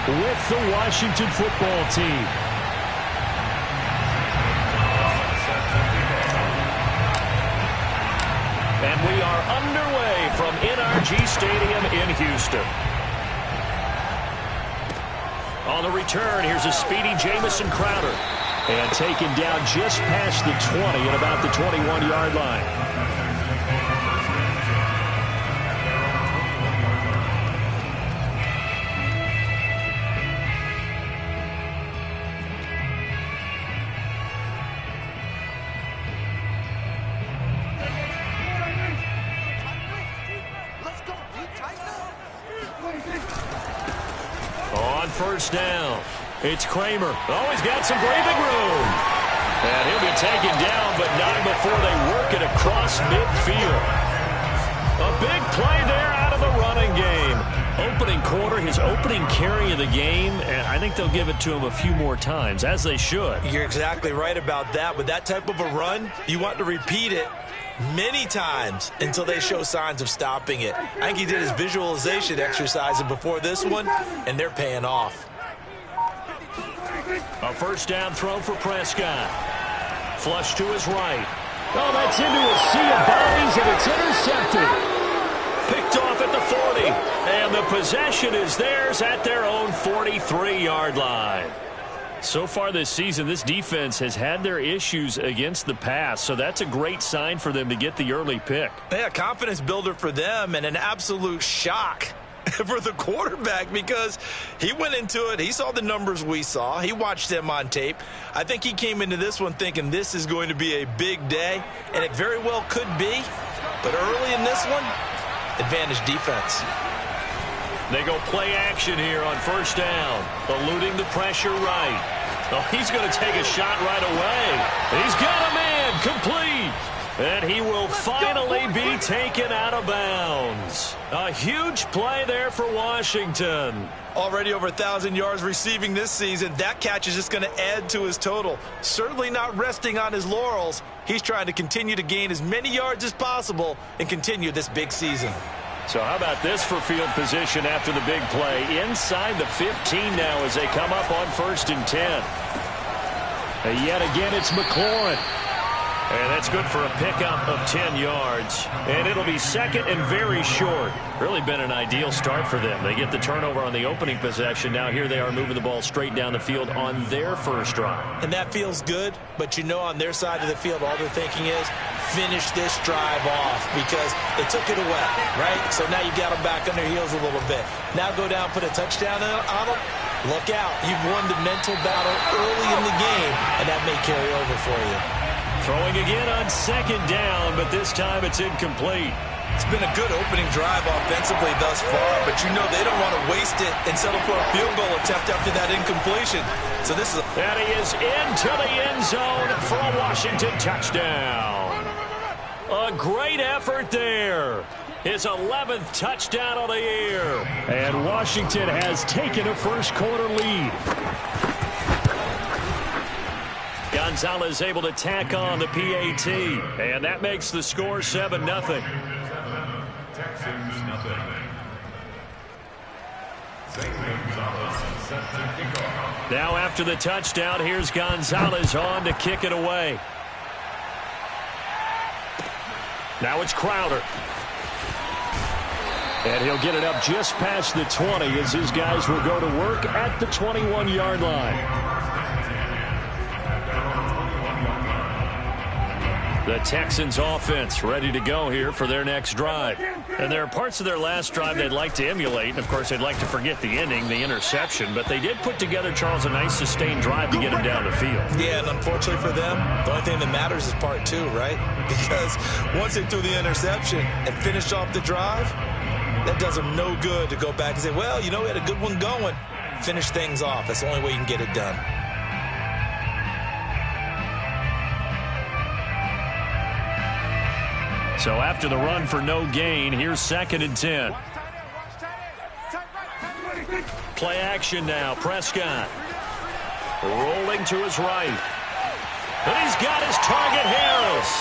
with the Washington football team. And we are underway from NRG Stadium in Houston. On the return, here's a speedy Jamison Crowder. And taken down just past the 20 at about the 21-yard line. First down. It's Kramer. Oh, he's got some breathing room. And he'll be taken down, but not before they work it across midfield. A big play there out of the running game. Opening quarter, his opening carry of the game, and I think they'll give it to him a few more times, as they should. You're exactly right about that. With that type of a run, you want to repeat it many times until they show signs of stopping it. I think he did his visualization exercise before this one, and they're paying off. A first down throw for Prescott. Flush to his right. Oh, that's into a sea of bodies, and it's intercepted. Picked off at the 40. And the possession is theirs at their own 43-yard line. So far this season, this defense has had their issues against the pass, so that's a great sign for them to get the early pick. Yeah, confidence builder for them and an absolute shock for the quarterback because he went into it. He saw the numbers we saw. He watched them on tape. I think he came into this one thinking this is going to be a big day, and it very well could be. But early in this one, advantage defense. They go play action here on first down, eluding the pressure right. Oh, he's going to take a shot right away. He's got a man complete. And he will finally be taken out of bounds. A huge play there for Washington. Already over 1,000 yards receiving this season. That catch is just going to add to his total. Certainly not resting on his laurels. He's trying to continue to gain as many yards as possible and continue this big season. So how about this for field position after the big play? Inside the 15 now as they come up on 1st and 10. And yet again, it's McLaurin. And that's good for a pickup of 10 yards. And it'll be second and very short. Really been an ideal start for them. They get the turnover on the opening possession. Now here they are moving the ball straight down the field on their first drive. And that feels good, but you know on their side of the field all they're thinking is finish this drive off because they took it away, right? So now you got them back on their heels a little bit. Now go down, put a touchdown on them. Look out. You've won the mental battle early in the game, and that may carry over for you. Throwing again on 2nd down, but this time it's incomplete. It's been a good opening drive offensively thus far, but you know they don't want to waste it and settle for a field goal attempt after that incompletion. So this is and he is into the end zone for a Washington touchdown. A great effort there. His 11th touchdown of the year. And Washington has taken a first quarter lead. Gonzalez able to tack on the PAT. And that makes the score 7-0. Now after the touchdown, here's Gonzalez on to kick it away. Now it's Crowder. And he'll get it up just past the 20 as his guys will go to work at the 21-yard line. The Texans offense ready to go here for their next drive. And there are parts of their last drive they'd like to emulate. And, of course, they'd like to forget the ending, the interception. But they did put together, Charles, a nice sustained drive to get him down the field. Yeah, and unfortunately for them, the only thing that matters is part 2, right? Because once they threw the interception and finished off the drive, that does them no good to go back and say, well, you know, we had a good one going. Finish things off. That's the only way you can get it done. So after the run for no gain, here's 2nd and 10. Play action now. Prescott rolling to his right. And he's got his target, Harris.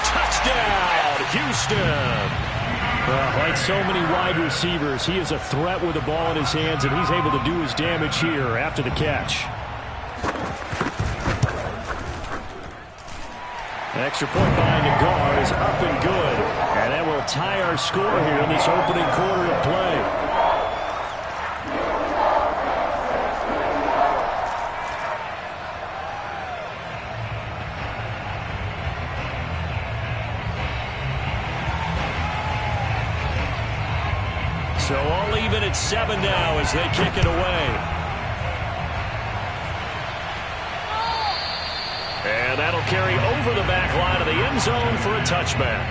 Touchdown, Houston. Like so many wide receivers, he is a threat with the ball in his hands, and he's able to do his damage here after the catch. An extra point by Nagar is up and good. And that will tie our score here in this opening quarter of play. So all even at 7 now as they kick it away. And that'll carry over the back line of the end zone for a touchback.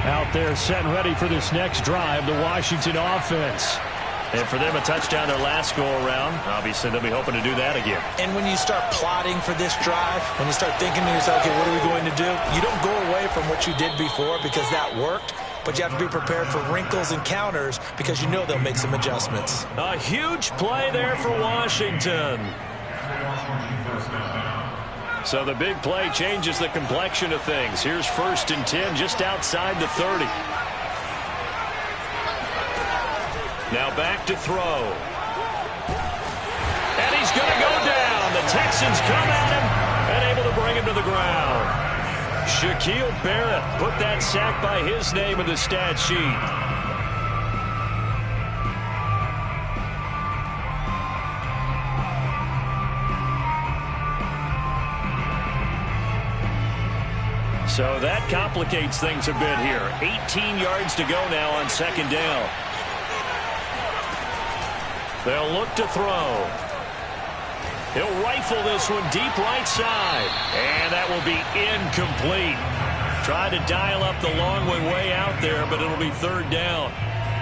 Out there set and ready for this next drive, the Washington offense. And for them, a touchdown their last go-around. Obviously, they'll be hoping to do that again. And when you start plotting for this drive, when you start thinking to yourself, okay, what are we going to do? You don't go away from what you did before because that worked. But you have to be prepared for wrinkles and counters because you know they'll make some adjustments. A huge play there for Washington. So the big play changes the complexion of things. Here's 1st and 10 just outside the 30. Now back to throw. And he's going to go down. The Texans come at him and able to bring him to the ground. Shaquille Barrett put that sack by his name in the stat sheet. So that complicates things a bit here. 18 yards to go now on 2nd down. They'll look to throw. He'll rifle this one deep right side. And that will be incomplete. Try to dial up the long one way out there, but it'll be 3rd down.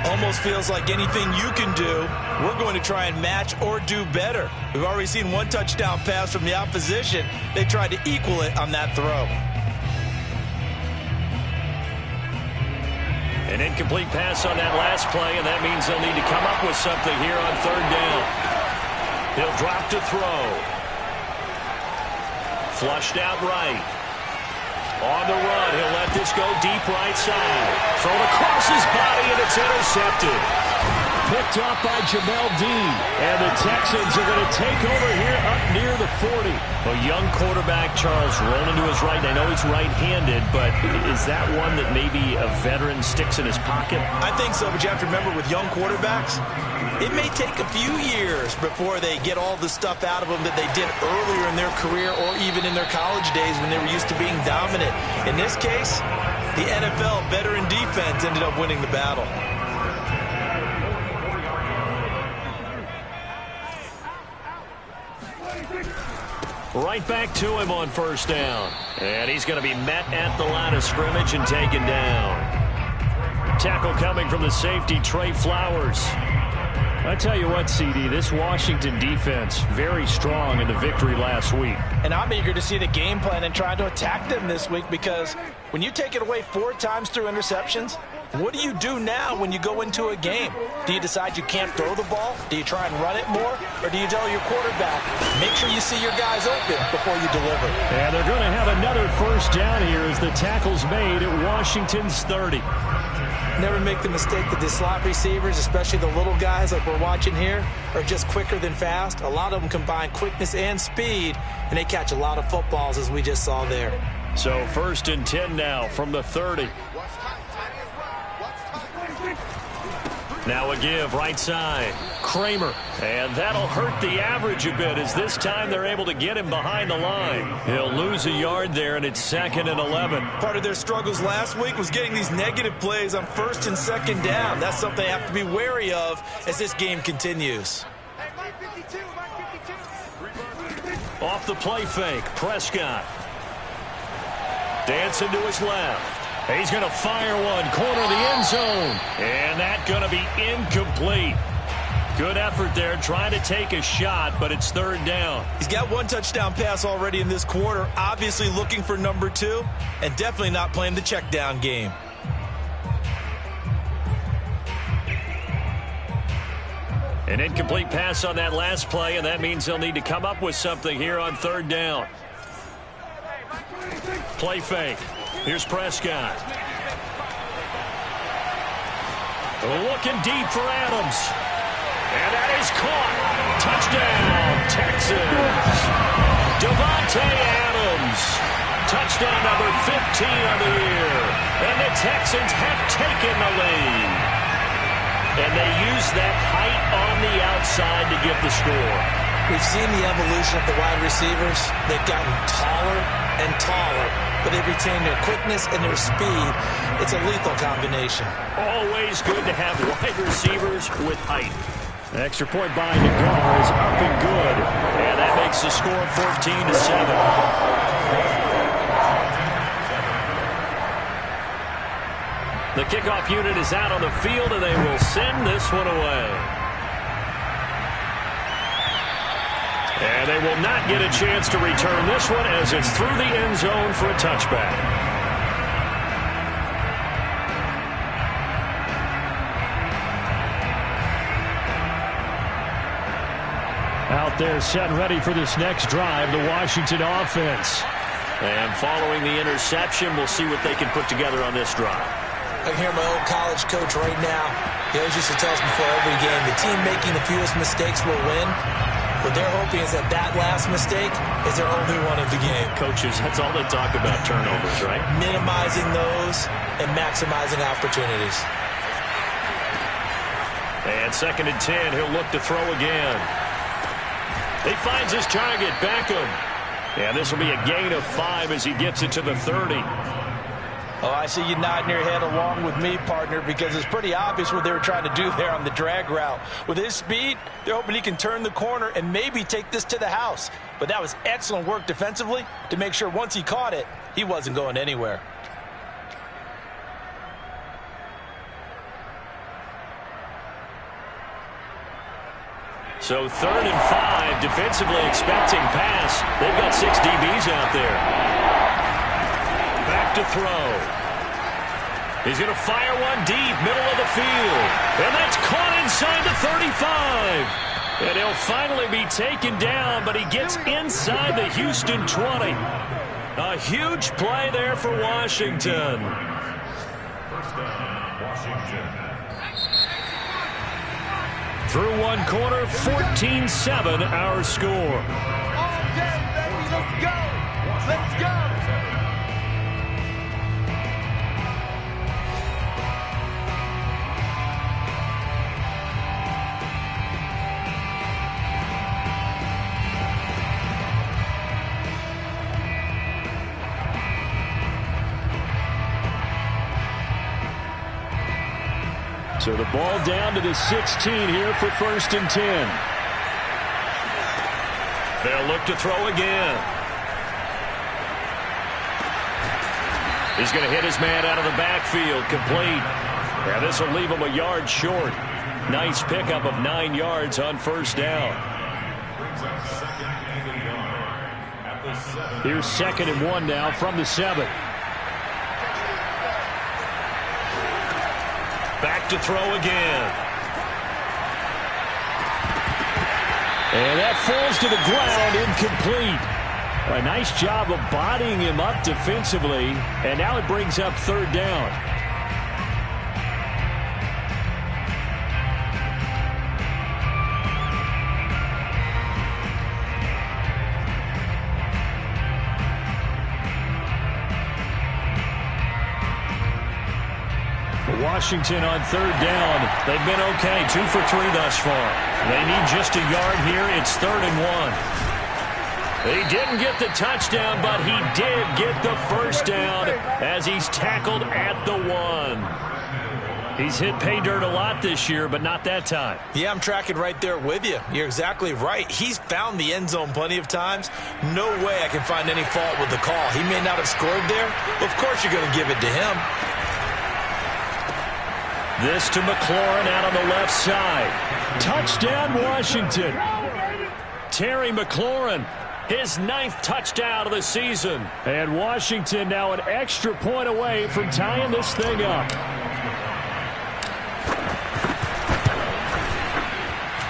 Almost feels like anything you can do, we're going to try and match or do better. We've already seen one touchdown pass from the opposition. They tried to equal it on that throw. An incomplete pass on that last play, and that means they'll need to come up with something here on 3rd down. He'll drop to throw. Flushed out right. On the run, he'll let this go deep right side. Thrown across his body, and it's intercepted. Picked off by Jamel Dean. And the Texans are going to take over here up near the 40. A young quarterback, Charles, rolling to his right. I know he's right-handed, but is that one that maybe a veteran sticks in his pocket? I think so, but you have to remember with young quarterbacks, it may take a few years before they get all the stuff out of them that they did earlier in their career or even in their college days when they were used to being dominant. In this case, the NFL veteran defense ended up winning the battle. Right back to him on 1st down. And he's going to be met at the line of scrimmage and taken down. Tackle coming from the safety, Trey Flowers. I tell you what, CD, this Washington defense, very strong in the victory last week. And I'm eager to see the game plan and try to attack them this week because when you take it away 4 times through interceptions, what do you do now when you go into a game? Do you decide you can't throw the ball? Do you try and run it more? Or do you tell your quarterback, make sure you see your guys open before you deliver? And they're going to have another 1st down here as the tackle's made at Washington's 30. Never make the mistake that the slot receivers, especially the little guys like we're watching here, are just quicker than fast. A lot of them combine quickness and speed, and they catch a lot of footballs as we just saw there. So 1st and 10 now from the 30. Now a give right side. Kramer. And that'll hurt the average a bit as this time they're able to get him behind the line. He'll lose a yard there, and it's 2nd and 11. Part of their struggles last week was getting these negative plays on 1st and 2nd down. That's something they have to be wary of as this game continues. Off the play fake, Prescott. Dancing to his left. He's going to fire one, corner of the end zone. And that's going to be incomplete. Good effort there, trying to take a shot, but it's 3rd down. He's got 1 touchdown pass already in this quarter, obviously looking for number 2, and definitely not playing the check down game. An incomplete pass on that last play, and that means they'll need to come up with something here on third down. Play fake. Here's Prescott. Looking deep for Adams. And that is caught. Touchdown, Texans. Davante Adams. Touchdown number 15 of the year. And the Texans have taken the lead. And they use that height on the outside to get the score. We've seen the evolution of the wide receivers. They've gotten taller and taller, but they've retained their quickness and their speed. It's a lethal combination. Always good to have wide receivers with height. The extra point by Nagar is up and good. And that makes the score 14-7. The kickoff unit is out on the field, and they will send this one away. And they will not get a chance to return this one as it's through the end zone for a touchback. Out there set and ready for this next drive, the Washington offense. And following the interception, we'll see what they can put together on this drive. I can hear my old college coach right now. He always used to tell us before every game, the team making the fewest mistakes will win. What they're hoping is that last mistake is their only one of the game. Coaches, that's all they talk about, turnovers, right? Minimizing those and maximizing opportunities. And 2nd and 10, he'll look to throw again. He finds his target, Beckham. And this will be a gain of 5 as he gets it to the 30. Oh, I see you nodding your head along with me, partner, because it's pretty obvious what they were trying to do there on the drag route. With his speed, they're hoping he can turn the corner and maybe take this to the house. But that was excellent work defensively to make sure once he caught it, he wasn't going anywhere. So 3rd and 5, defensively expecting pass. They've got 6 DBs out there. Back to throw. He's going to fire one deep, middle of the field. And that's caught inside the 35. And he'll finally be taken down, but he gets inside the Houston 20. A huge play there for Washington. First down, Washington. Through one quarter, 14-7 our score. Okay, baby, let's go. Let's go. So the ball down to the 16 here for 1st and 10. They'll look to throw again. He's going to hit his man out of the backfield, complete. And this will leave him a yard short. Nice pickup of 9 yards on 1st down. Here's 2nd and 1 now from the 7. Back to throw again. And that falls to the ground, incomplete. A nice job of bodying him up defensively, and now it brings up 3rd down. Washington on 3rd down. They've been okay, 2 for 3 thus far. They need just a yard here. It's 3rd and 1. He didn't get the touchdown, but he did get the 1st down as he's tackled at the 1. He's hit pay dirt a lot this year, but not that time. Yeah, I'm tracking right there with you. You're exactly right. He's found the end zone plenty of times. No way I can find any fault with the call. He may not have scored there, but of course you're going to give it to him. This to McLaurin out on the left side. Touchdown, Washington. Terry McLaurin, his 9th touchdown of the season. And Washington now an extra point away from tying this thing up.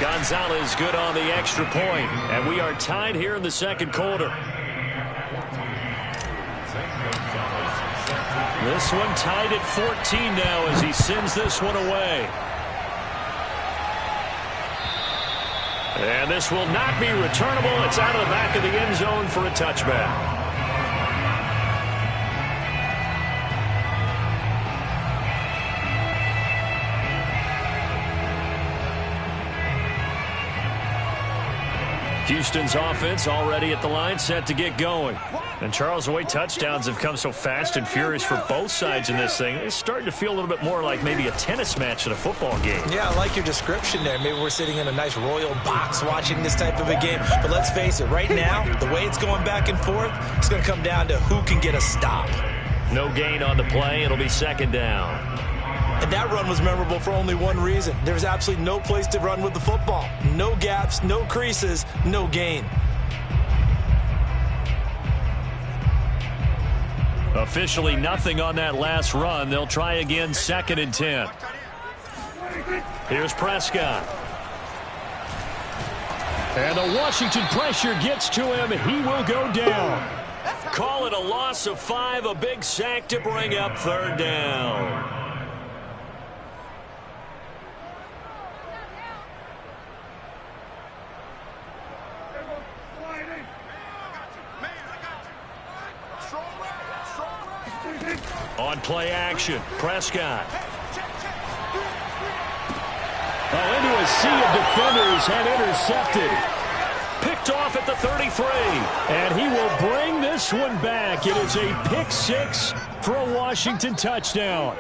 Gonzalez good on the extra point, and we are tied here in the second quarter. This one tied at 14 now as he sends this one away. And this will not be returnable. It's out of the back of the end zone for a touchback. Houston's offense already at the line, set to get going. And Charles, the way touchdowns have come so fast and furious for both sides in this thing, it's starting to feel a little bit more like maybe a tennis match than a football game. Yeah, I like your description there. Maybe we're sitting in a nice royal box watching this type of a game. But let's face it, right now, the way it's going back and forth, it's going to come down to who can get a stop. No gain on the play. It'll be second down. And that run was memorable for only one reason. There was absolutely no place to run with the football. No gaps, no creases, no gain. Officially nothing on that last run. They'll try again, second and 10. Here's Prescott. And the Washington pressure gets to him. He will go down. Call it a loss of 5, a big sack to bring up third down. On play action, Prescott. Oh, into a sea of defenders and intercepted. Picked off at the 33. And he will bring this one back. It is a pick 6 for a Washington touchdown.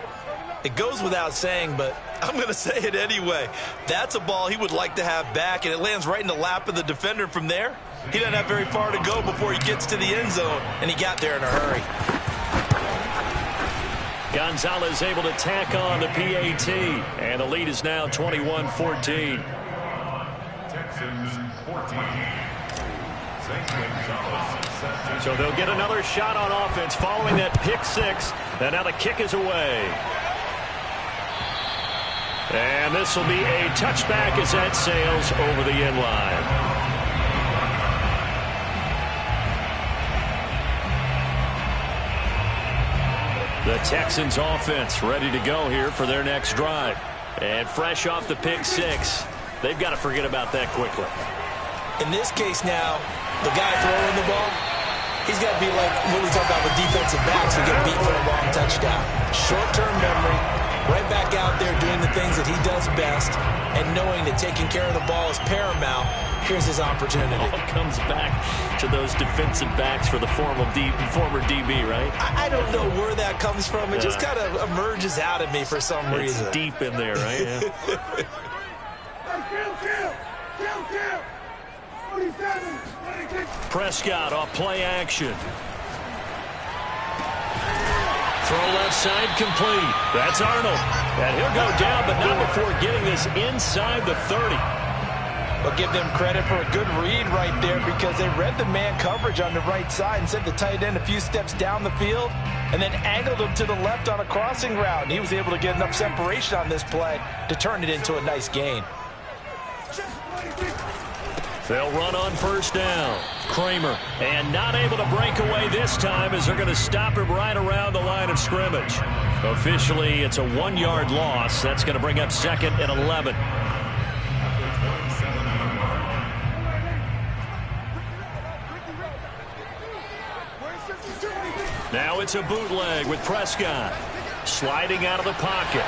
It goes without saying, but I'm going to say it anyway. That's a ball he would like to have back, and it lands right in the lap of the defender from there. He doesn't have very far to go before he gets to the end zone, and he got there in a hurry. Gonzalez able to tack on the PAT, and the lead is now 21-14. So they'll get another shot on offense following that pick 6, and now the kick is away. And this will be a touchback as that sails over the end line. The Texans offense ready to go here for their next drive. And fresh off the pick 6, they've got to forget about that quickly. In this case now, the guy throwing the ball, he's got to be like what we talk about with defensive backs who get beat for a long touchdown. Short-term memory, right back out there doing the things that he does best, and knowing that taking care of the ball is paramount. Here's his opportunity. All comes back to those defensive backs for the former DB, right? I don't know where that comes from. It just kind of emerges out of me for some reason. It's deep in there, right? Yeah. Prescott off play action. Throw left side complete. That's Arnold. And he'll go down, but not before getting this inside the 30. But give them credit for a good read right there because they read the man coverage on the right side and sent the tight end a few steps down the field and then angled him to the left on a crossing route. And he was able to get enough separation on this play to turn it into a nice gain. They'll run on first down. Kramer, and not able to break away this time as they're going to stop him right around the line of scrimmage. Officially, it's a 1-yard loss. That's going to bring up second and 11. Now it's a bootleg with Prescott. Sliding out of the pocket.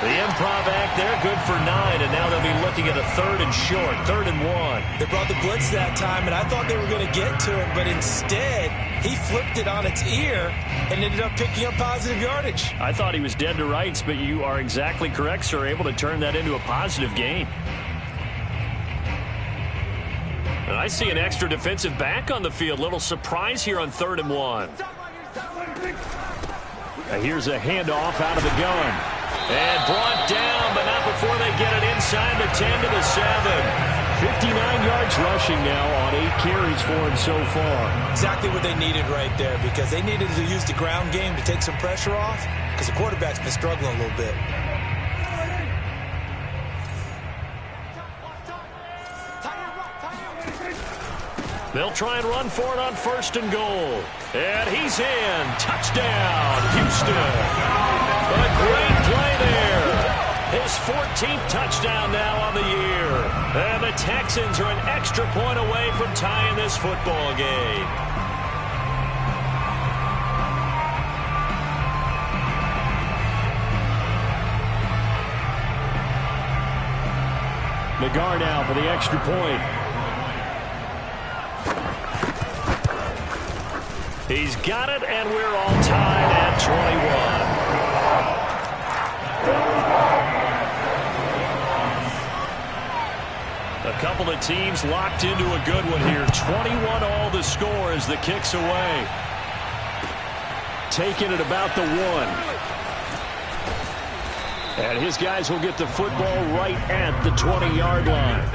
The improv act there, good for 9, and now they'll be looking at a 3rd and short, 3rd and 1. They brought the blitz that time, and I thought they were going to get to it, but instead, he flipped it on its ear and ended up picking up positive yardage. I thought he was dead to rights, but you are exactly correct, sir, able to turn that into a positive gain. And I see an extra defensive back on the field. Little surprise here on 3rd and 1. Here's a handoff out of the gun. And brought down, but not before they get it inside the 10 to the 7. 59 yards rushing now on 8 carries for him so far. Exactly what they needed right there because they needed to use the ground game to take some pressure off because the quarterback's been struggling a little bit. They'll try and run for it on 1st and goal. And he's in. Touchdown, Houston. A great play there. His 14th touchdown now on the year. And the Texans are an extra point away from tying this football game. Nagar now for the extra point. He's got it, and we're all tied at 21. A couple of teams locked into a good one here. 21 all the score as the kick's away. Taking it about the 1. And his guys will get the football right at the 20-yard line.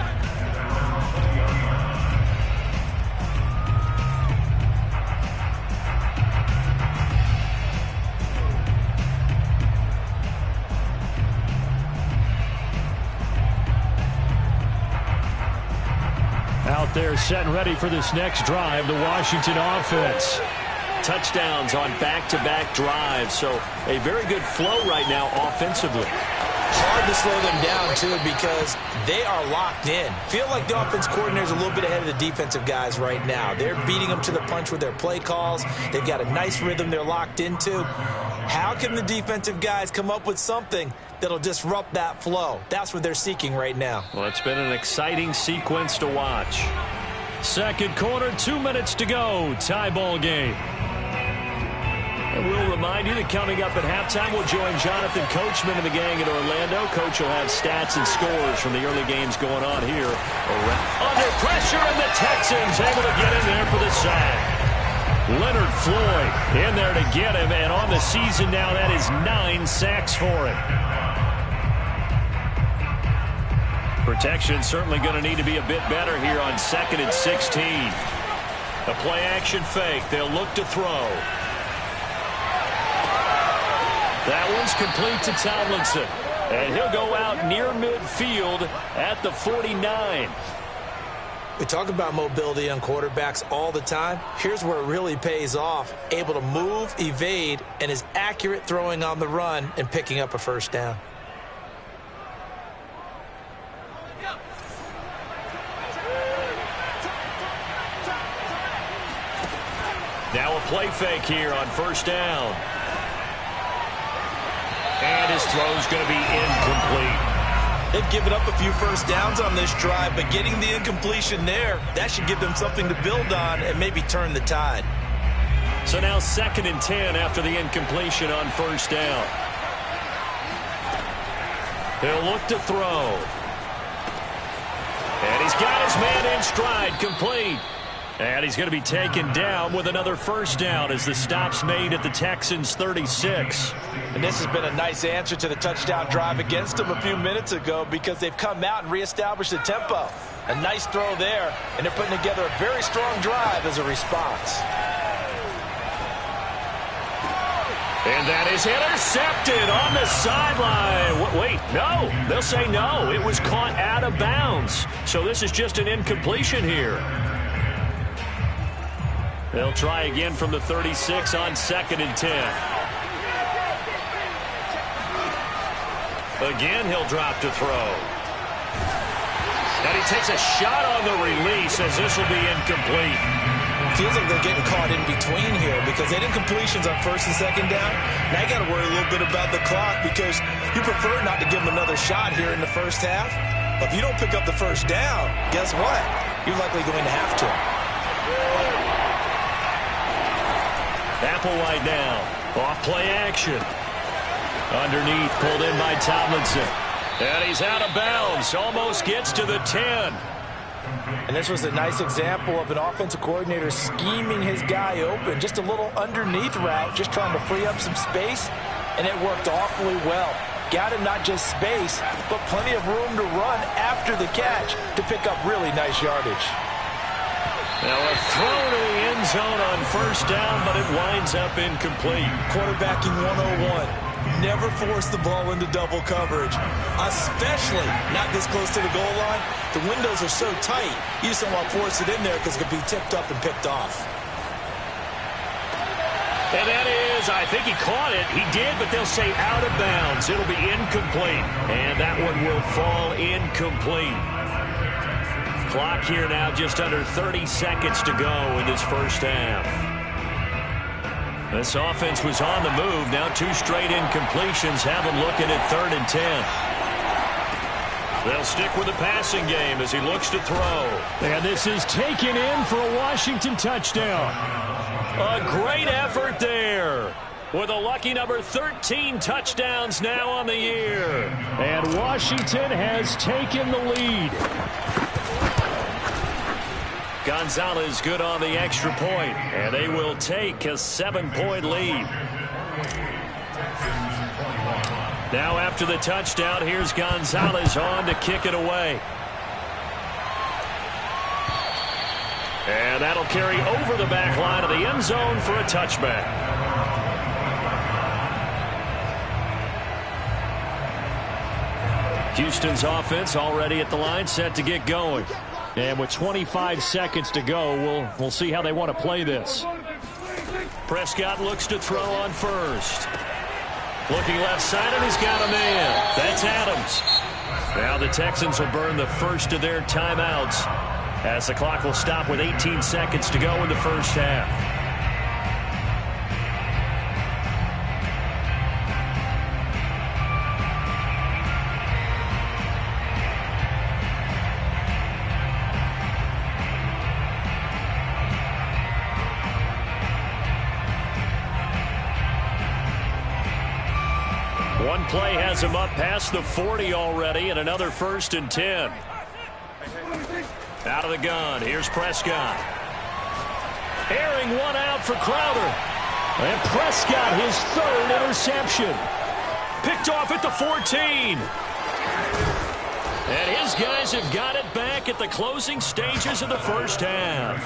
Out there set and ready for this next drive, the Washington offense. Touchdowns on back-to-back drives, so a very good flow right now offensively. Hard to slow them down, too, because they are locked in. Feel like the offense coordinator is a little bit ahead of the defensive guys right now. They're beating them to the punch with their play calls. They've got a nice rhythm they're locked into. How can the defensive guys come up with something that'll disrupt that flow? That's what they're seeking right now. Well, it's been an exciting sequence to watch. Second quarter, 2 minutes to go. Tie ball game. And we'll remind you that coming up at halftime, we'll join Jonathan Coachman and the gang in Orlando. Coach will have stats and scores from the early games going on here. Under pressure, and the Texans able to get in there for the sack. Leonard Floyd in there to get him, and on the season now, that is 9 sacks for him. Protection certainly going to need to be a bit better here on 2nd and 16. A play-action fake. They'll look to throw. That one's complete to Tomlinson. And he'll go out near midfield at the 49. We talk about mobility on quarterbacks all the time. Here's where it really pays off. Able to move, evade, and is accurate throwing on the run and picking up a first down. Now a play fake here on 1st down. And his throw's going to be incomplete. They've given up a few first downs on this drive, but getting the incompletion there, that should give them something to build on and maybe turn the tide. So now 2nd and 10 after the incompletion on 1st down. He'll look to throw. And he's got his man in stride, complete. And he's going to be taken down with another first down as the stop's made at the Texans' 36. And this has been a nice answer to the touchdown drive against them a few minutes ago because they've come out and reestablished the tempo. A nice throw there, and they're putting together a very strong drive as a response. And that is intercepted on the sideline. Wait, no. They'll say no. It was caught out of bounds. So this is just an incompletion here. They'll try again from the 36 on 2nd and 10. Again, he'll drop to throw. And he takes a shot on the release as this will be incomplete. Feels like they're getting caught in between here because they had incompletions on 1st and 2nd down. Now you got to worry a little bit about the clock because you prefer not to give them another shot here in the first half. But if you don't pick up the first down, guess what? You're likely going to have to. Applewhite now. Off play action. Underneath, pulled in by Tomlinson. And he's out of bounds. Almost gets to the 10. And this was a nice example of an offensive coordinator scheming his guy open. Just a little underneath route, just trying to free up some space. And it worked awfully well. Got him not just space, but plenty of room to run after the catch to pick up really nice yardage. Now a throw to the end zone on 1st down, but it winds up incomplete. Quarterbacking 101. Never force the ball into double coverage, especially not this close to the goal line. The windows are so tight, you just don't want to force it in there because it could be tipped up and picked off. And that is, I think he caught it. He did, but they'll say out of bounds. It'll be incomplete. And that one will fall incomplete. Clock here now, just under 30 seconds to go in this first half. This offense was on the move. Now 2 straight incompletions have them looking at 3rd and 10. They'll stick with the passing game as he looks to throw. And this is taken in for a Washington touchdown. A great effort there. With a lucky number 13 touchdowns now on the year. And Washington has taken the lead. Gonzalez good on the extra point, and they will take a 7-point lead. Now after the touchdown, here's Gonzalez on to kick it away. And that'll carry over the back line of the end zone for a touchback. Houston's offense already at the line, set to get going. And with 25 seconds to go, we'll see how they want to play this. Prescott looks to throw on first. Looking left side, and he's got a man. That's Adams. Now the Texans will burn the first of their timeouts as the clock will stop with 18 seconds to go in the first half. One play has him up past the 40 already, and another 1st and 10. Out of the gun, here's Prescott. Airing one out for Crowder. And Prescott, his 3rd interception. Picked off at the 14. And his guys have got it back at the closing stages of the first half.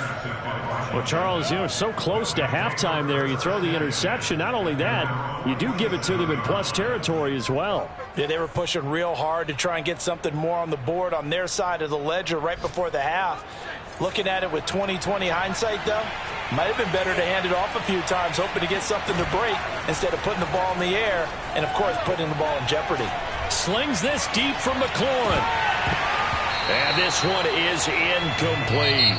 Well, Charles, so close to halftime there. You throw the interception. Not only that, you do give it to them in plus territory as well. Yeah, they were pushing real hard to try and get something more on the board on their side of the ledger right before the half. Looking at it with 20/20 hindsight, though, might have been better to hand it off a few times, hoping to get something to break instead of putting the ball in the air and, of course, putting the ball in jeopardy. Slings this deep from McLaurin. And this one is incomplete.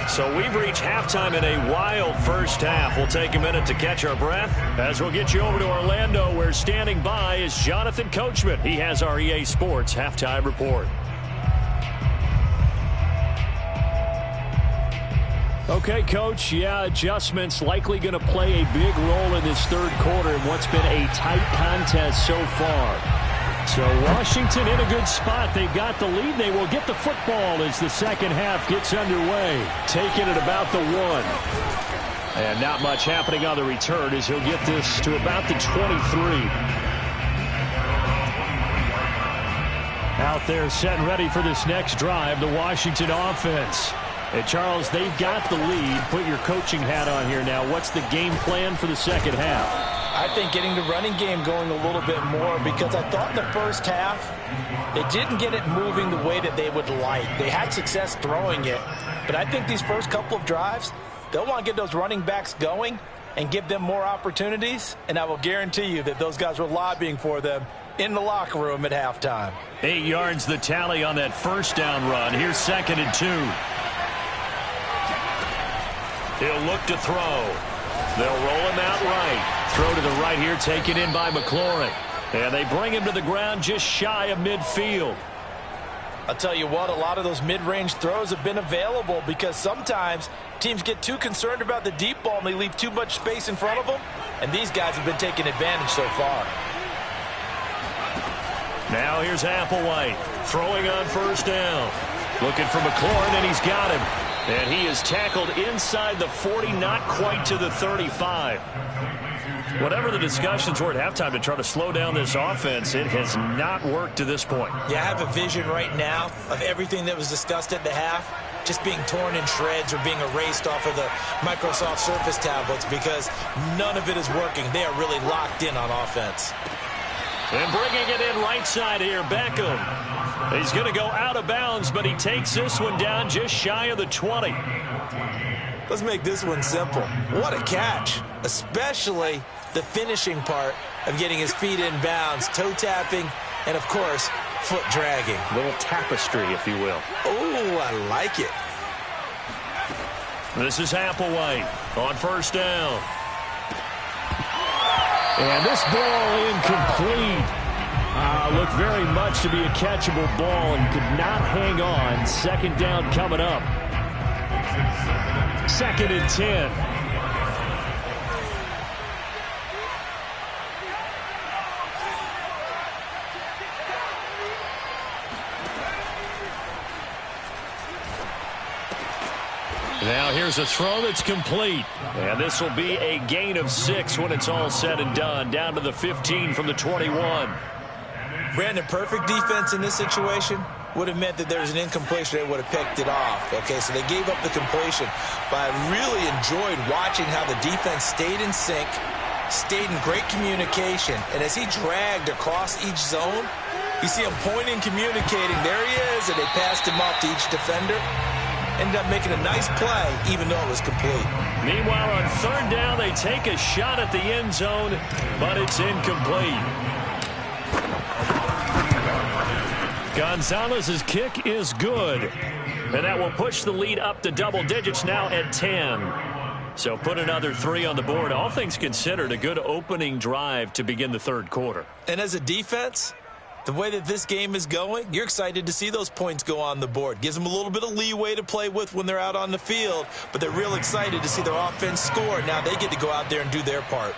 So we've reached halftime in a wild first half. We'll take a minute to catch our breath as we'll get you over to Orlando, where standing by is Jonathan Coachman. He has our EA Sports Halftime Report. Okay, Coach, adjustments likely going to play a big role in this 3rd quarter in what's been a tight contest so far. So Washington in a good spot. They've got the lead. They will get the football as the second half gets underway. Taking it about the 1. And not much happening on the return as he'll get this to about the 23. Out there set and ready for this next drive, the Washington offense. And Charles, they've got the lead. Put your coaching hat on here now. What's the game plan for the second half? I think getting the running game going a little bit more, because I thought in the first half they didn't get it moving the way that they would like. They had success throwing it, but I think these first couple of drives, they'll want to get those running backs going and give them more opportunities, and I will guarantee you that those guys were lobbying for them in the locker room at halftime. 8 yards the tally on that first down run. Here's 2nd and 2. He'll look to throw. They'll roll him out right. Throw to the right here, taken in by McLaurin. And they bring him to the ground just shy of midfield. I'll tell you what, a lot of those mid-range throws have been available because sometimes teams get too concerned about the deep ball and they leave too much space in front of them. And these guys have been taking advantage so far. Now here's Applewhite throwing on first down. Looking for McLaurin, and he's got him. And he is tackled inside the 40, not quite to the 35. Whatever the discussions were at halftime to try to slow down this offense, it has not worked to this point. Yeah, I have a vision right now of everything that was discussed at the half just being torn in shreds or being erased off of the Microsoft Surface tablets because none of it is working. They are really locked in on offense. And bringing it in right side here, Beckham. He's going to go out of bounds, but he takes this one down just shy of the 20. Let's make this one simple. What a catch, especially the finishing part of getting his feet in bounds, toe tapping, and, of course, foot dragging. A little tapestry, if you will. Oh, I like it. This is Applewhite on first down. And this ball incomplete. Looked very much to be a catchable ball and could not hang on. Second down coming up. 2nd and 10. Now here's a throw that's complete. And this will be a gain of 6 when it's all said and done. Down to the 15 from the 21. Brandon, perfect defense in this situation would have meant that there was an incompletion. They would have picked it off. Okay, so they gave up the completion. But I really enjoyed watching how the defense stayed in sync, stayed in great communication. And as he dragged across each zone, you see him pointing, communicating. There he is, and they passed him off to each defender. Ended up making a nice play, even though it was complete. Meanwhile, on third down, they take a shot at the end zone, but it's incomplete. Gonzalez's kick is good. And that will push the lead up to double digits now at 10. So put another 3 on the board. All things considered, a good opening drive to begin the third quarter. And as a defense, the way that this game is going, you're excited to see those points go on the board. Gives them a little bit of leeway to play with when they're out on the field, but they're real excited to see their offense score. Now they get to go out there and do their part.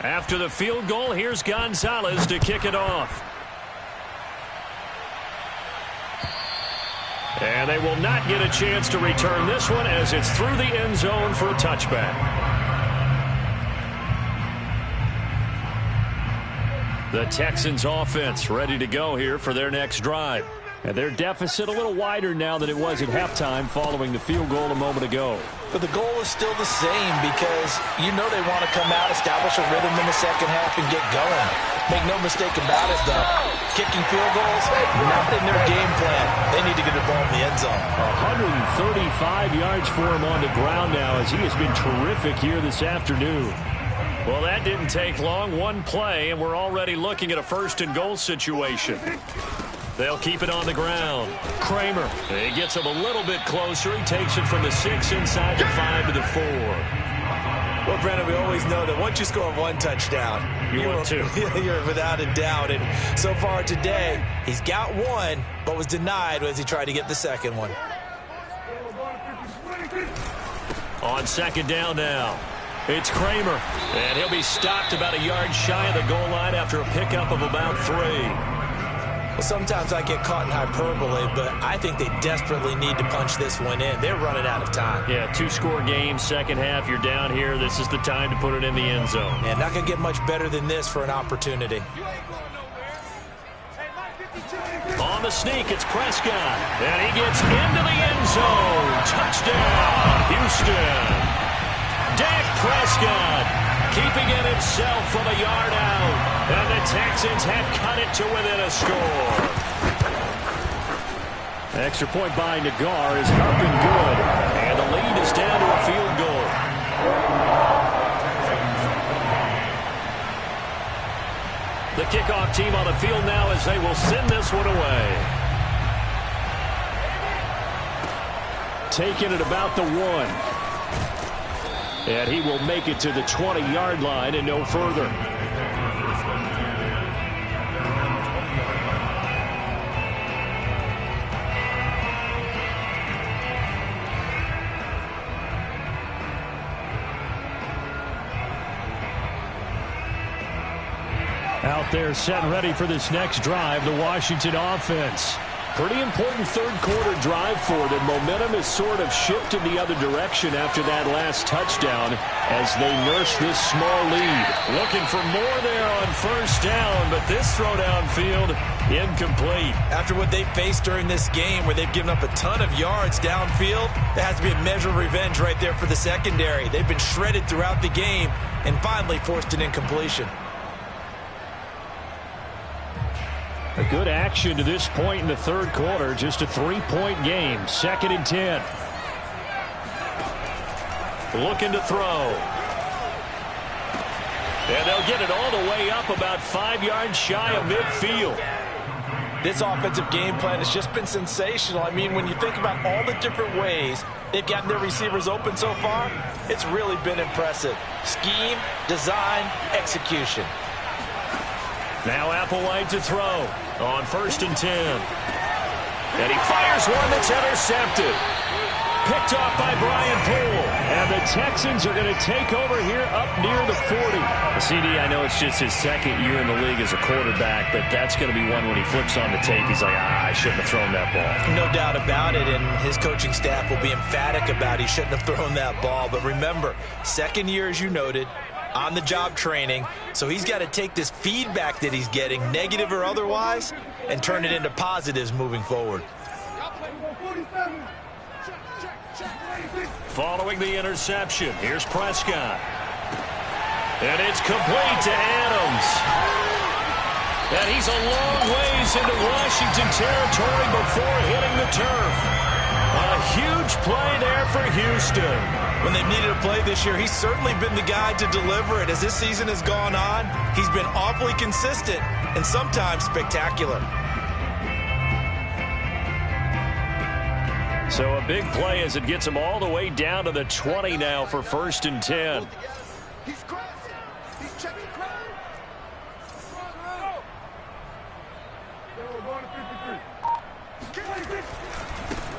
After the field goal, here's Gonzalez to kick it off. And they will not get a chance to return this one as it's through the end zone for a touchback. The Texans offense ready to go here for their next drive. And their deficit a little wider now than it was at halftime following the field goal a moment ago. But the goal is still the same because you know they want to come out, establish a rhythm in the second half, and get going. Make no mistake about it, though. Kicking field goals, not in their game plan. They need to get the ball in the end zone. 135 yards for him on the ground now as he has been terrific here this afternoon. Well, that didn't take long. One play, and we're already looking at a first and goal situation. They'll keep it on the ground. Kramer, he gets him a little bit closer. He takes it from the 6 inside the 5 to the 4. Well, Brandon, we always know that once you score one touchdown, you're without a doubt. And so far today, he's got one, but was denied as he tried to get the second one. On second down now, it's Kramer. And he'll be stopped about a yard shy of the goal line after a pickup of about 3. Well, sometimes I get caught in hyperbole, but I think they desperately need to punch this one in. They're running out of time. Yeah, 2-score game, second half. You're down here. This is the time to put it in the end zone. Yeah, not going to get much better than this for an opportunity. On the sneak, it's Prescott. And he gets into the end zone. Touchdown, Houston. Dak Prescott keeping it himself from a yard out. And the Texans have cut it to within a score. Extra point by Nagar is up and good. And the lead is down to a field goal. The kickoff team on the field now as they will send this one away. Taking it about the 1. And he will make it to the 20-yard line and no further. Out there set and ready for this next drive, the Washington offense. Pretty important third-quarter drive for them. Momentum has sort of shifted the other direction after that last touchdown as they nurse this small lead. Looking for more there on first down, but this throw downfield incomplete. After what they faced during this game where they've given up a ton of yards downfield, there has to be a measure of revenge right there for the secondary. They've been shredded throughout the game and finally forced an incompletion. A good action to this point in the third quarter. Just a 3-point game. 2nd and 10. Looking to throw. And they'll get it all the way up about 5 yards shy of midfield. This offensive game plan has just been sensational. I mean, when you think about all the different ways they've gotten their receivers open so far, it's really been impressive. Scheme, design, execution. Now Applewhite to throw on 1st and 10. And he fires one that's intercepted. Picked off by Brian Poole. And the Texans are going to take over here up near the 40. CD, I know it's just his 2nd year in the league as a quarterback, but that's going to be one when he flips on the tape. He's like, I shouldn't have thrown that ball. No doubt about it, and his coaching staff will be emphatic about he shouldn't have thrown that ball. But remember, 2nd year, as you noted, on-the-job training, so he's got to take this feedback that he's getting, negative or otherwise, and turn it into positives moving forward. Following the interception, here's Prescott. And it's complete to Adams. And he's a long ways into Washington territory before hitting the turf. A huge play there for Houston. When they've needed a play this year, he's certainly been the guy to deliver it. As this season has gone on, he's been awfully consistent and sometimes spectacular. So a big play as it gets him all the way down to the 20 now for 1st and 10. He's crossing. He's checking crowd.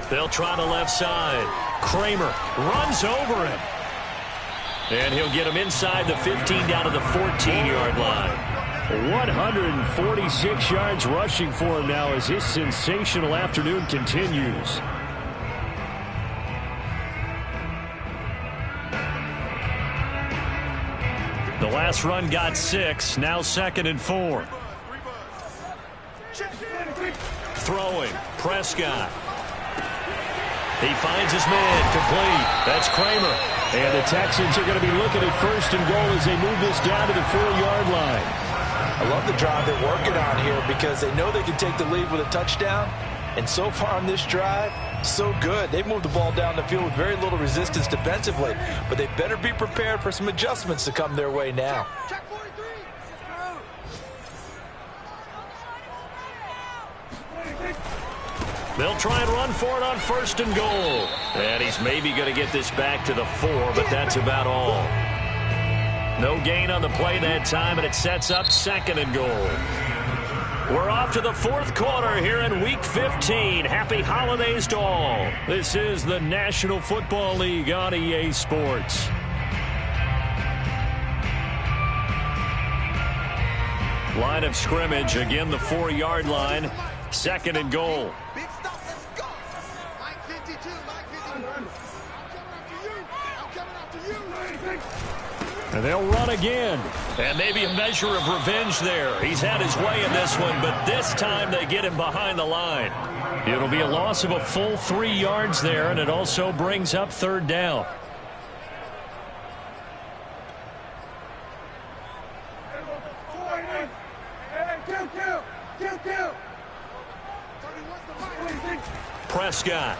They'll try the left side. Kramer runs over him. And he'll get him inside the 15 down to the 14-yard line. 146 yards rushing for him now as his sensational afternoon continues. The last run got 6. Now 2nd and 4. Throwing. Prescott. He finds his man complete. That's Kramer. And the Texans are going to be looking at 1st and goal as they move this down to the 4-yard line. I love the drive they're working on here because they know they can take the lead with a touchdown. And so far on this drive, so good. They've moved the ball down the field with very little resistance defensively. But they better be prepared for some adjustments to come their way now. Check 43. They'll try and run for it on 1st and goal. And he's maybe going to get this back to the 4, but that's about all. No gain on the play that time, and it sets up 2nd and goal. We're off to the 4th quarter here in Week 15. Happy holidays to all. This is the National Football League on EA Sports. Line of scrimmage, again the 4-yard line. 2nd and goal. Big stop. Let's go. Mike 52. Mike 52. I'm coming after you. And they'll run again. And maybe a measure of revenge there. He's had his way in this one, but this time they get him behind the line. It'll be a loss of a full 3 yards there, and it also brings up 3rd down. Prescott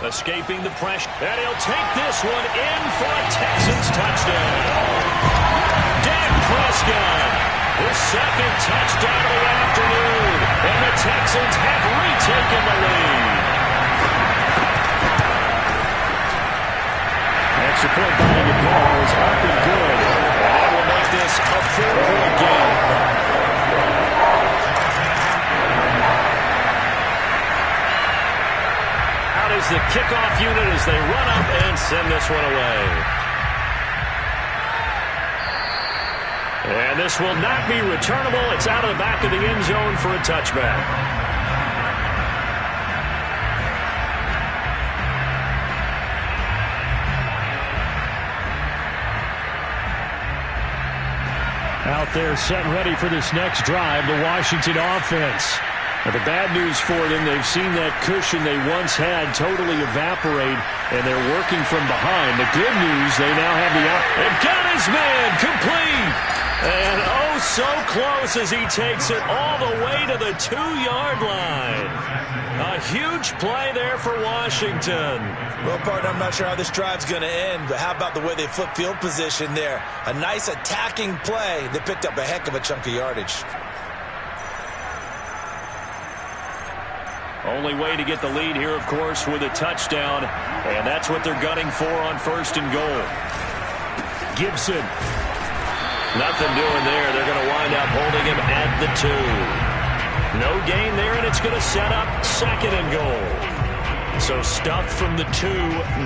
escaping the pressure, and he'll take this one in for a Texans touchdown. Dak Prescott, his 2nd touchdown of the afternoon, and the Texans have retaken the lead. Extra point behind the call is up and good. That will make this a 4-point game. Is the kickoff unit as they run up and send this one away. And this will not be returnable. It's out of the back of the end zone for a touchback. out there setting ready for this next drive, the Washington offense. Now, the bad news for them, they've seen that cushion they once had totally evaporate, and they're working from behind. The good news, they now have the they've got his man complete. And oh, so close as he takes it all the way to the 2-yard line. A huge play there for Washington. Well, partner, I'm not sure how this drive's going to end, but how about the way they flip field position there? A nice attacking play. They picked up a heck of a chunk of yardage. Only way to get the lead here, of course, with a touchdown, and that's what they're gunning for on 1st and goal. Gibson. Nothing doing there. They're going to wind up holding him at the 2. No gain there, and it's going to set up 2nd and goal. So stuffed from the 2,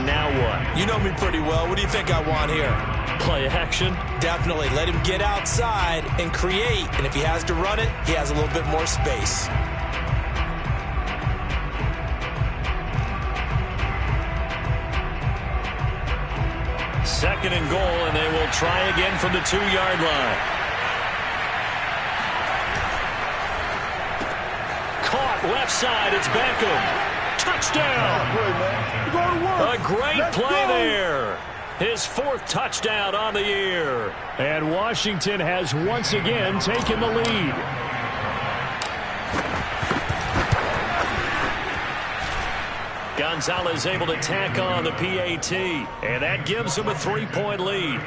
now what? You know me pretty well. What do you think I want here? Play action? Definitely. Let him get outside and create, and if he has to run it, he has a little bit more space. 2nd and goal, and they will try again from the 2-yard line. Caught left side. It's Beckham. Touchdown. A great play there. His 4th touchdown on the year. And Washington has once again taken the lead. Gonzalez able to tack on the PAT, and that gives him a 3-point lead.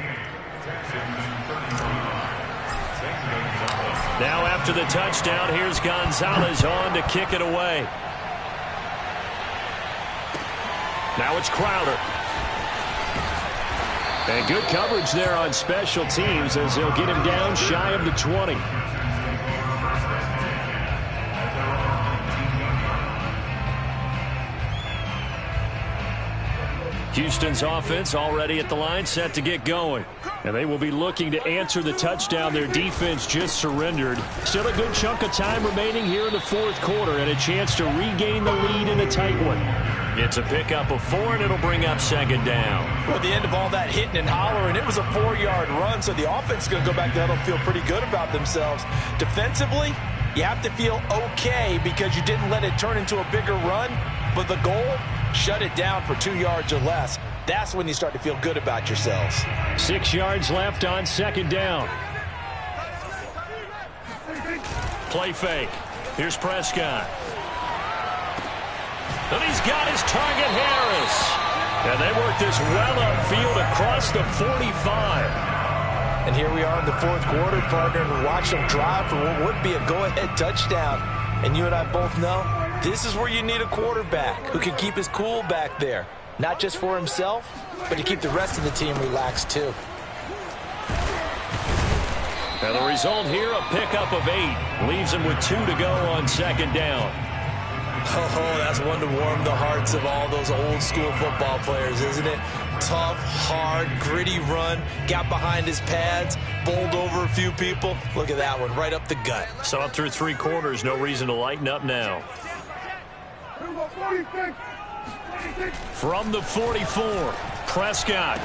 Now after the touchdown, here's Gonzalez on to kick it away. Now it's Crowder. And good coverage there on special teams as they'll get him down shy of the 20. Houston's offense already at the line, set to get going. And they will be looking to answer the touchdown their defense just surrendered. Still a good chunk of time remaining here in the 4th quarter and a chance to regain the lead in a tight one. It's a pickup of 4, and it'll bring up 2nd down. Well, at the end of all that hitting and hollering, it was a 4-yard run, so the offense is going to go back there and feel pretty good about themselves. Defensively, you have to feel okay because you didn't let it turn into a bigger run, but the goal, shut it down for 2 yards or less. That's when you start to feel good about yourselves. 6 yards left on 2nd down. Play fake. Here's Prescott. And he's got his target, Harris. And they work this well upfield across the 45. And here we are in the 4th quarter, partner, and watch them drive for what would be a go-ahead touchdown. And you and I both know this is where you need a quarterback who can keep his cool back there. Not just for himself, but to keep the rest of the team relaxed too. And the result here, a pickup of 8. Leaves him with 2 to go on 2nd down. Oh, that's one to warm the hearts of all those old school football players, isn't it? Tough, hard, gritty run. Got behind his pads, bowled over a few people. Look at that one, right up the gut. So up through 3 quarters, no reason to lighten up now. From the 44, Prescott.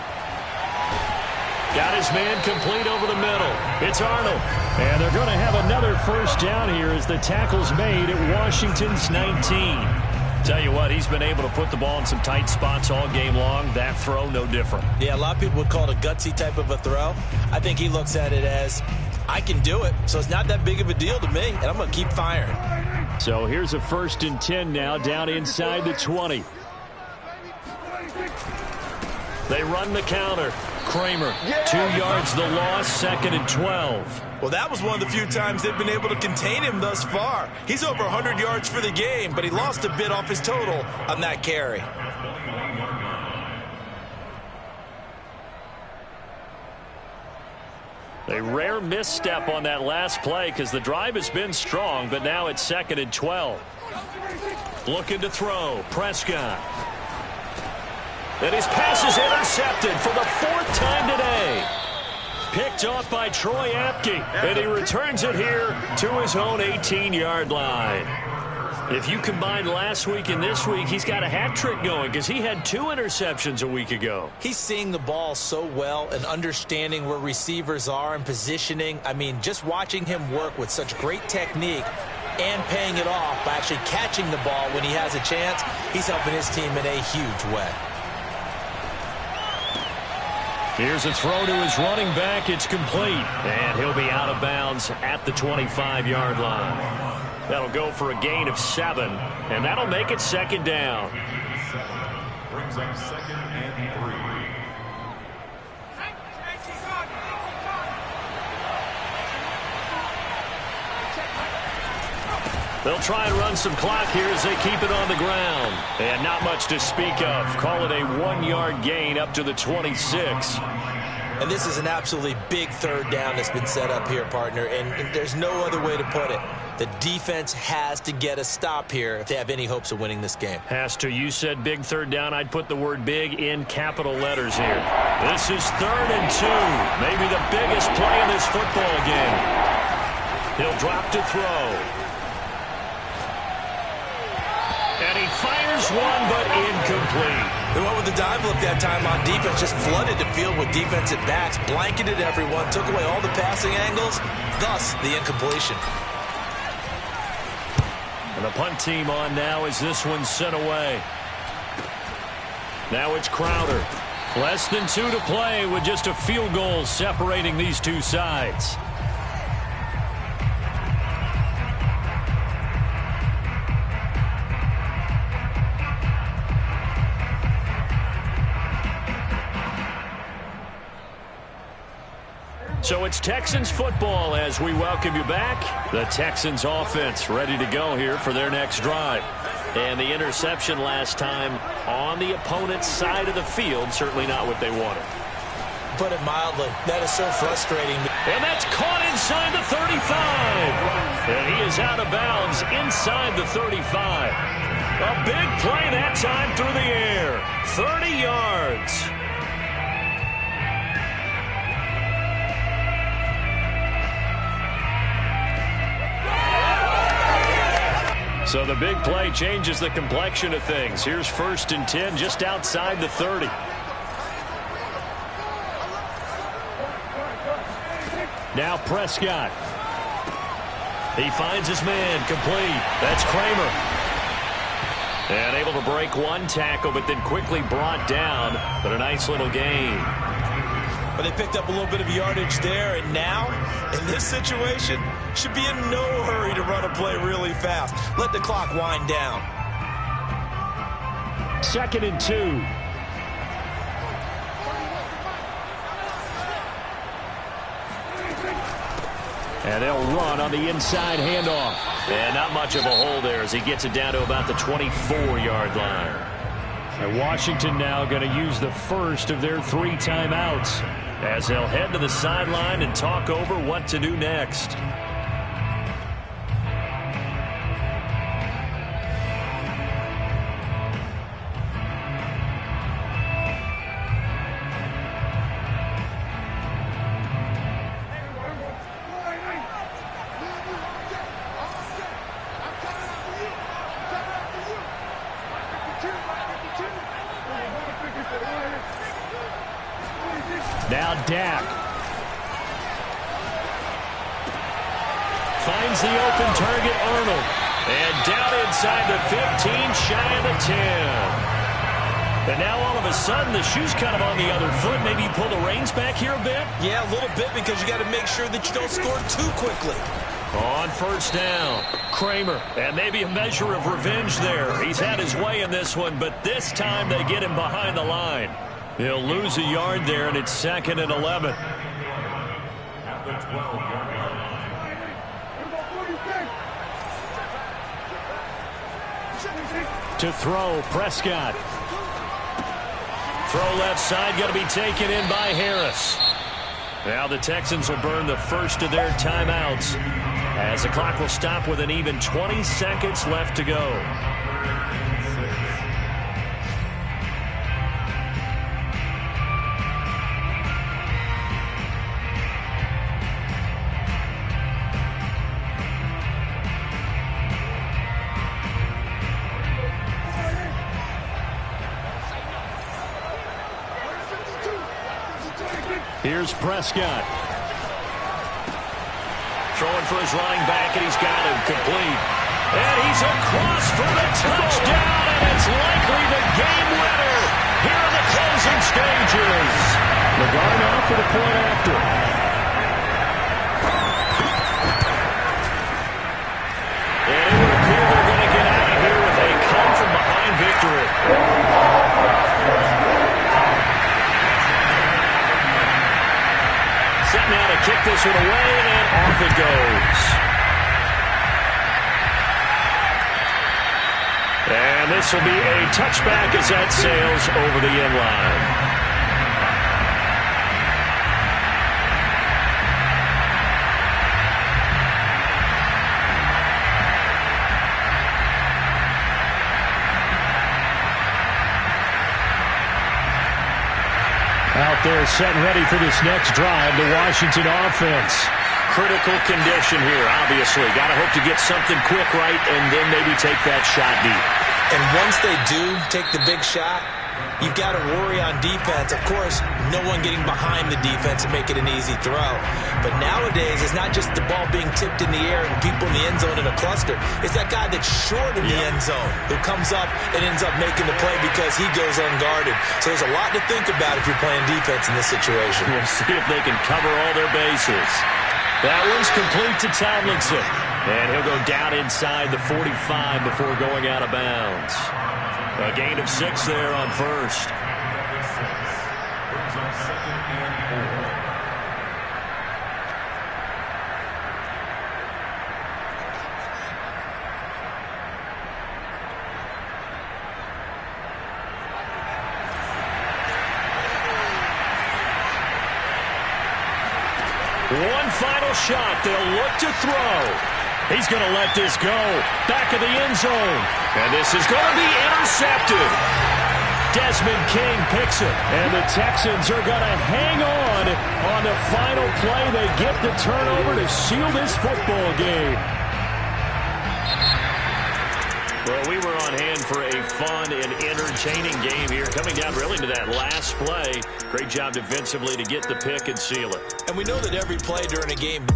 Got his man complete over the middle. It's Arnold. And they're going to have another 1st down here as the tackle's made at Washington's 19. Tell you what, he's been able to put the ball in some tight spots all game long. That throw, no different. Yeah, a lot of people would call it a gutsy type of a throw. I think he looks at it as, I can do it, so it's not that big of a deal to me, and I'm going to keep firing. So here's a 1st and 10 now, down inside the 20. They run the counter. Kramer, 2 yards the loss, 2nd and 12. Well, that was one of the few times they've been able to contain him thus far. He's over 100 yards for the game, but he lost a bit off his total on that carry. A rare misstep on that last play because the drive has been strong, but now it's 2nd and 12. Looking to throw, Prescott. And his pass is intercepted for the 4th time today. Picked off by Troy Apke, and he returns it here to his own 18-yard line. If you combine last week and this week, he's got a hat trick going because he had 2 interceptions a week ago. He's seeing the ball so well and understanding where receivers are and positioning. I mean, just watching him work with such great technique and paying it off by actually catching the ball when he has a chance, he's helping his team in a huge way. Here's a throw to his running back. It's complete. And he'll be out of bounds at the 25-yard line. That'll go for a gain of 7, and that'll make it 2nd down. Brings up 2nd and 3. They'll try and run some clock here as they keep it on the ground. And not much to speak of. Call it a 1-yard gain up to the 26. And this is an absolutely big 3rd down that's been set up here, partner, and there's no other way to put it. The defense has to get a stop here if they have any hopes of winning this game. Has to. You said big 3rd down. I'd put the word big in capital letters here. This is 3rd and 2. Maybe the biggest play in this football game. He'll drop to throw. And he fires one, but incomplete. They went with the dive look that time on defense, just flooded the field with defensive backs, blanketed everyone, took away all the passing angles, thus the incompletion. And the punt team on now as this one's sent away. Now it's Crowder. Less than 2 to play with just a field goal separating these two sides. So it's Texans football as we welcome you back. The Texans offense ready to go here for their next drive. And the interception last time on the opponent's side of the field, certainly not what they wanted. Put it mildly, that is so frustrating. And that's caught inside the 35. And he is out of bounds inside the 35. A big play that time through the air. 30 yards. So the big play changes the complexion of things. Here's 1st and 10 just outside the 30. Now Prescott. He finds his man complete. That's Kramer. And able to break one tackle, but then quickly brought down. But a nice little gain. But they picked up a little bit of yardage there, and now, in this situation, should be in no hurry to run a play really fast. Let the clock wind down. 2nd and 2. And they'll run on the inside handoff. And not much of a hole there as he gets it down to about the 24-yard line. And Washington now going to use the first of their 3 timeouts as they'll head to the sideline and talk over what to do next. Now Dak finds the open target, Arnold. And down inside the 15, shy of the 10. And now all of a sudden the shoe's kind of on the other foot. Maybe you pull the reins back here a bit? Yeah, a little bit because you got to make sure that you don't score too quickly. On 1st down, Kramer. And maybe a measure of revenge there. He's had his way in this one, but this time they get him behind the line. He'll lose a yard there, and it's 2nd and 11. At the 12-yard line. To throw, Prescott. Throw left side, going to be taken in by Harris. Now the Texans will burn the first of their timeouts as the clock will stop with an even 20 seconds left to go. Here's Prescott. Throwing for his running back, and he's got him complete. And he's across for the touchdown, and it's likely the game winner here in the closing stages. Lagar now for the point after. And it would appear they're going to get out of here with a come-from-behind victory. Set now to kick this one away, and off it goes. And this will be a touchback as that sails over the end line. Out there set and ready for this next drive, the Washington offense. Critical condition here, obviously. Got to hope to get something quick right and then maybe take that shot deep. And once they do take the big shot, you've got to worry on defense. Of course, no one getting behind the defense and make it an easy throw. But nowadays, it's not just the ball being tipped in the air and people in the end zone in a cluster. It's that guy that's short in the end zone who comes up and ends up making the play because he goes unguarded. So there's a lot to think about if you're playing defense in this situation. We'll see if they can cover all their bases. That one's complete to Tomlinson. And he'll go down inside the 45 before going out of bounds. A gain of 6 there on first. Brings up second and 4. One final shot. They'll look to throw. He's going to let this go. Back of the end zone. And this is going to be intercepted. Desmond King picks it. And the Texans are going to hang on the final play. They get the turnover to seal this football game. Well, we were on hand for a fun and entertaining game here. Coming down really to that last play. Great job defensively to get the pick and seal it. And we know that every play during a game